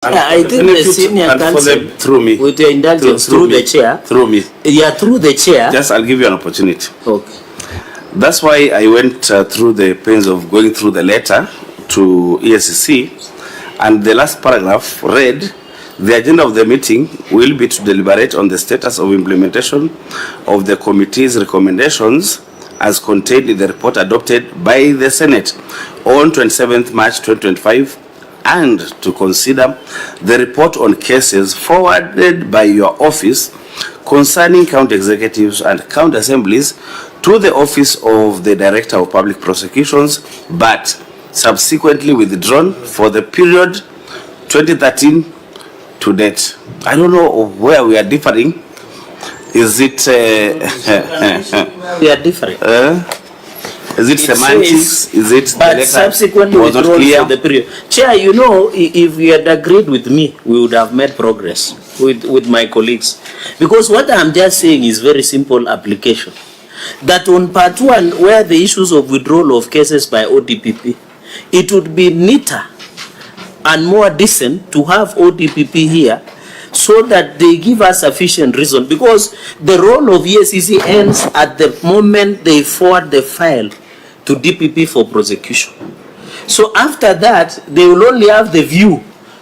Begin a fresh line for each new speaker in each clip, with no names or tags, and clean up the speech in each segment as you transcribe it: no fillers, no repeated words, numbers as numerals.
I think the senior counsel,
through me,
with your indulgence, through the chair.
Through me.
Yeah, through the chair.
Just, I'll give you an opportunity.
Okay.
That's why I went through the pains of going through the letter to Eacc, and the last paragraph read, the agenda of the meeting will be to deliberate on the status of implementation of the committee's recommendations as contained in the report adopted by the Senate on 27th March 2025, and to consider the report on cases forwarded by your office concerning county executives and county assemblies to the office of the Director of Public Prosecutions, but subsequently withdrawn for the period 2013 to date. I don't know where we are differing. Is it
we are different?
Is it semantics? Is it
but subsequently withdrawn for the period? Chair, you know, if you had agreed with me, we would have made progress with my colleagues. Because what I'm just saying is very simple application. That on part one, where the issues of withdrawal of cases by ODPP, it would be neater and more decent to have ODPP here so that they give us sufficient reason, because the role of Eacc ends at the moment they forward the file to DPP for prosecution. So after that, they will only have the view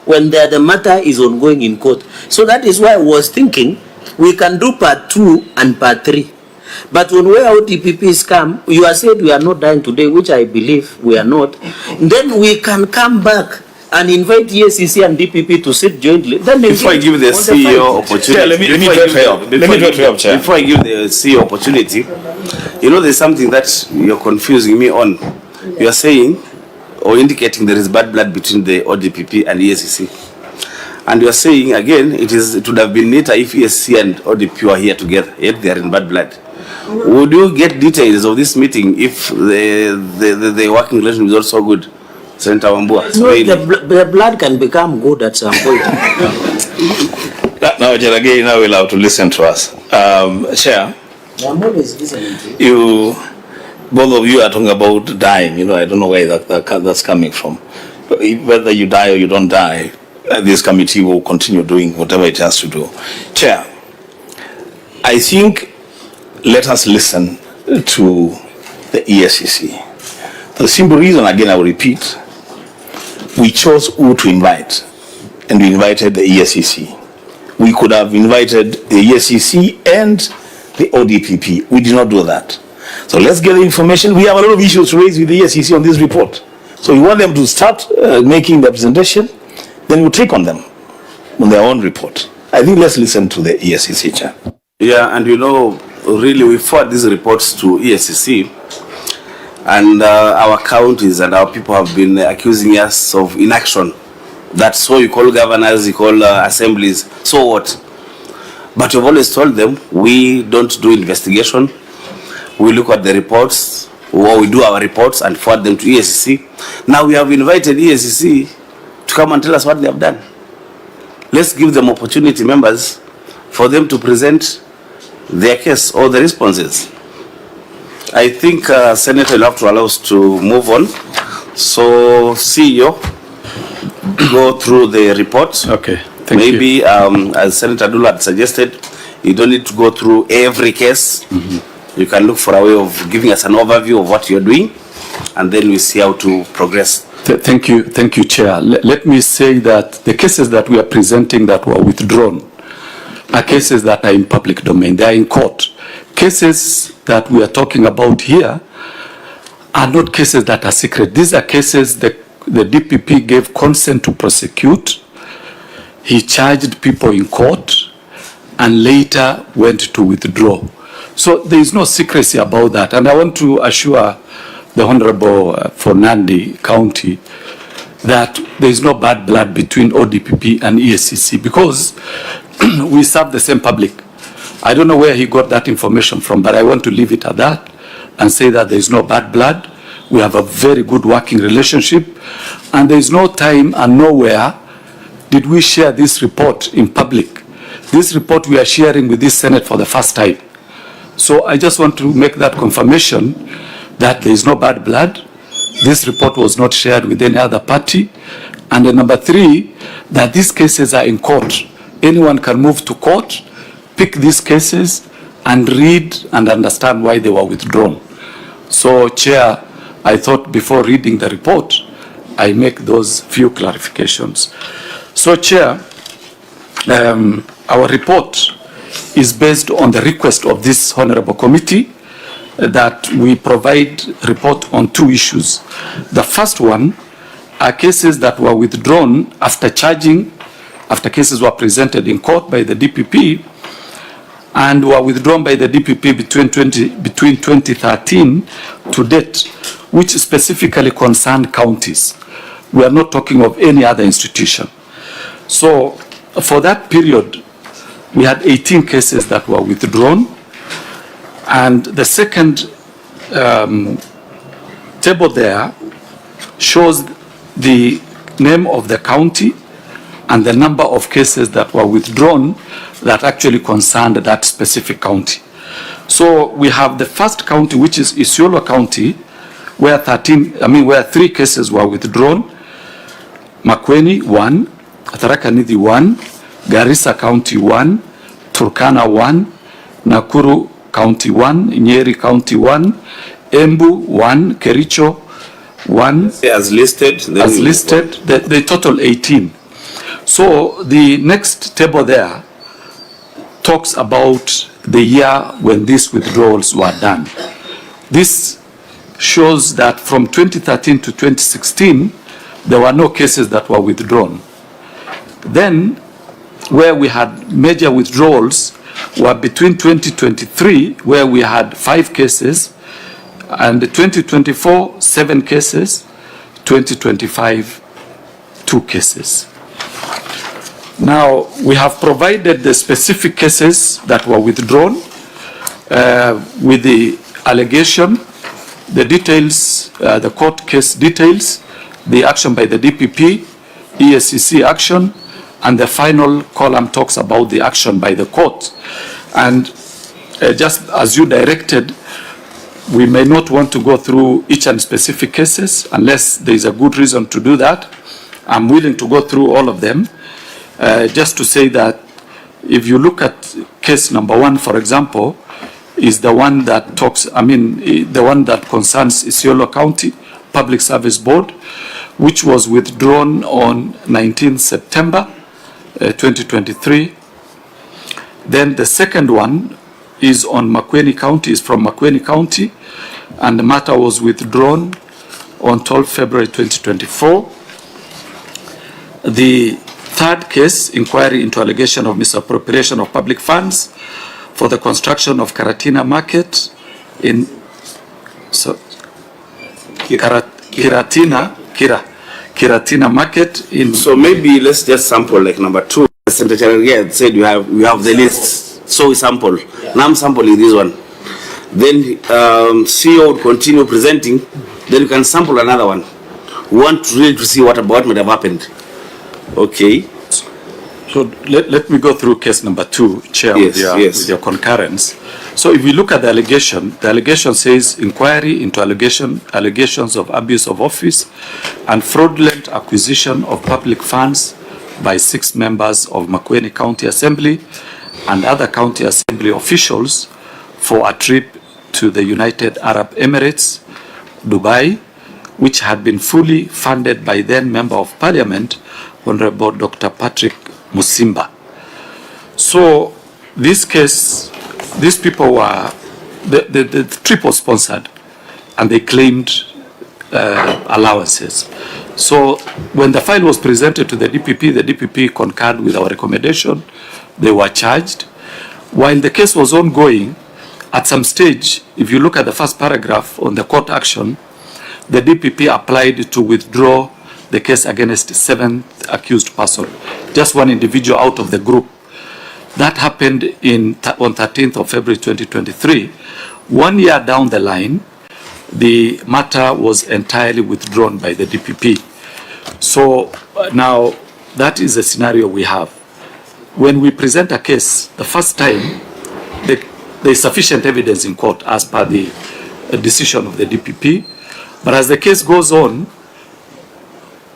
when the matter is ongoing in court. So that is why I was thinking we can do part 2 and part 3. But when where ODPPs come, you are said we are not dying today, which I believe we are not, then we can come back and invite Eacc and DPP to sit jointly. Then
before I give the CEO opportunity,
let me
before I give the CEO opportunity, you know, there's something that you're confusing me on. You are saying or indicating there is bad blood between the ODPP and Eacc, and you are saying again it would have been neater if Eacc and ODPP were here together, yet they are in bad blood. Would you get details of this meeting if the working relation is also good? Senator Wambua.
No, the blood can become good at some point.
Now, again, now we're allowed to listen to us. Chair,
Mahmoud is listening to
you. Both of you are talking about dying. You know, I don't know where that's coming from. Whether you die or you don't die, this committee will continue doing whatever it has to do. Chair, I think let us listen to the Eacc. For the simple reason, again, I will repeat, we chose who to invite, and we invited the Eacc. We could have invited the Eacc and the ODPP. We did not do that. So let's get the information. We have a lot of issues to raise with the Eacc on this report. So we want them to start making the presentation, then we'll take on them on their own report. I think let's listen to the Eacc, Chair.
Yeah, and you know, really we forward these reports to Eacc, and our counties and our people have been accusing us of inaction. That's so you call governors, you call assemblies, so what? But we've always told them we don't do investigation. We look at the reports, or we do our reports and forward them to Eacc. Now we have invited Eacc to come and tell us what they have done. Let's give them opportunity, members, for them to present their case or the responses. I think Senator will have to allow us to move on. So CEO, go through the report.
Okay, thank
you. Maybe as Senator Dula had suggested, you don't need to go through every case. You can look for a way of giving us an overview of what you're doing, and then we see how to progress.
Thank you, Chair. Let me say that the cases that we are presenting that were withdrawn are cases that are in public domain. They are in court. Cases that we are talking about here are not cases that are secret. These are cases that the DPP gave consent to prosecute. He charged people in court and later went to withdraw. So there is no secrecy about that. And I want to assure the Honorable for Nandi County that there is no bad blood between ODPP and Eacc, because we serve the same public. I don't know where he got that information from, but I want to leave it at that and say that there is no bad blood. We have a very good working relationship, and there is no time and nowhere did we share this report in public. This report we are sharing with this Senate for the first time. So I just want to make that confirmation that there is no bad blood. This report was not shared with any other party, And then number 3, that these cases are in court. Anyone can move to court, pick these cases, and read and understand why they were withdrawn. So, Chair, I thought before reading the report, I make those few clarifications. So, Chair, our report is based on the request of this Honorable Committee that we provide report on 2 issues. The first one are cases that were withdrawn after charging, after cases were presented in court by the DPP and were withdrawn by the DPP between 2013 to date, which specifically concerned counties. We are not talking of any other institution. So for that period, we had 18 cases that were withdrawn. And the second table there shows the name of the county and the number of cases that were withdrawn that actually concerned that specific county. So we have the first county, which is Isiolo County, where 3 cases were withdrawn. Makueni 1, Tharaka Nithi 1, Garissa County 1, Turkana 1, Nakuru County 1, Nyeri County 1, Embu 1, Kericho 1.
As listed.
As listed, the total 18. So the next table there talks about the year when these withdrawals were done. This shows that from 2013 to 2016, there were no cases that were withdrawn. Then, where we had major withdrawals were between 2023, where we had 5 cases, and 2024, 7 cases, 2025, 2 cases. Now, we have provided the specific cases that were withdrawn with the allegation, the details, the court case details, the action by the DPP, Eacc action, and the final column talks about the action by the court. And just as you directed, we may not want to go through each and specific cases unless there is a good reason to do that. I'm willing to go through all of them. Just to say that if you look at case number 1, for example, is the one that talks, the one that concerns Isiolo County Public Service Board, which was withdrawn on 19 September 2023. Then the second one is on Makueni County, is from Makueni County, and the matter was withdrawn on 12 February 2024. The third case, inquiry into allegation of misappropriation of public funds for the construction of Karatina Market in Kiratina Market in.
So maybe let's just sample like number 2. Senator Charangea said you have the list, so we sample. Now I'm sampling this one. Then CEO would continue presenting. Then you can sample another one. We want really to see what might have happened. Okay.
So let me go through case number 2, Chair, with your concurrence. So if we look at the allegation says inquiry into allegations of abuse of office and fraudulent acquisition of public funds by 6 members of Makueni County Assembly and other county assembly officials for a trip to the United Arab Emirates, Dubai, which had been fully funded by then Member of Parliament, Honorable Dr. Patrick Musimba. So this case, these people were, the trip was sponsored and they claimed allowances. So when the file was presented to the DPP concurred with our recommendation. They were charged. While the case was ongoing, at some stage, if you look at the first paragraph on the court action, the DPP applied to withdraw the case against the 7th accused person, just one individual out of the group. That happened on 13th of February 2023. 1 year down the line, the matter was entirely withdrawn by the DPP. So now that is the scenario we have. When we present a case, the first time, there is sufficient evidence in court as per the decision of the DPP. But as the case goes on,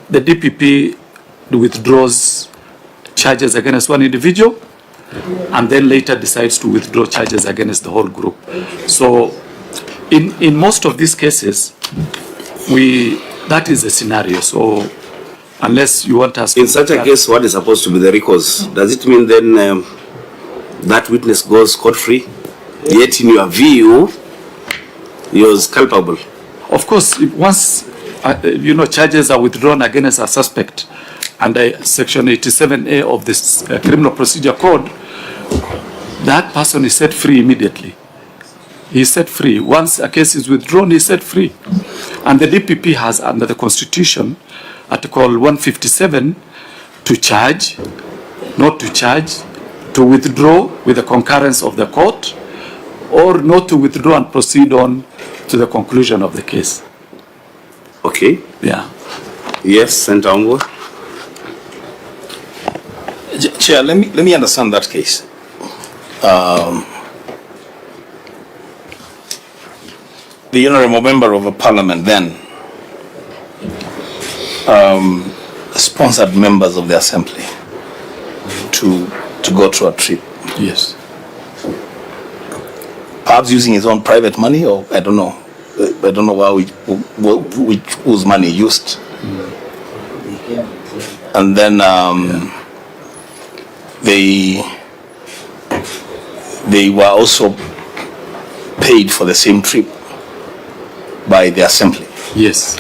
the DPP withdraws charges against one individual and then later decides to withdraw charges against the whole group. So in most of these cases, that is the scenario. So unless you want us
in such a case, what is supposed to be the recourse? Does it mean then that witness goes scot-free, yet in your view he was culpable?
Of course, once charges are withdrawn against a suspect under Section 87A of this Criminal Procedure Code, that person is set free immediately. He is set free. Once a case is withdrawn, he is set free. And the DPP has, under the Constitution, Article 157, to charge, not to charge, to withdraw with the concurrence of the court, or not to withdraw and proceed on to the conclusion of the case.
Okay.
Yeah.
Yes, Senator Ombo.
Chair, let me understand that case. The honorable member of a parliament then sponsored members of the assembly to go to a trip.
Yes.
Perhaps using his own private money, or I don't know. I don't know whose money he used. And then they were also paid for the same trip by the assembly.
Yes.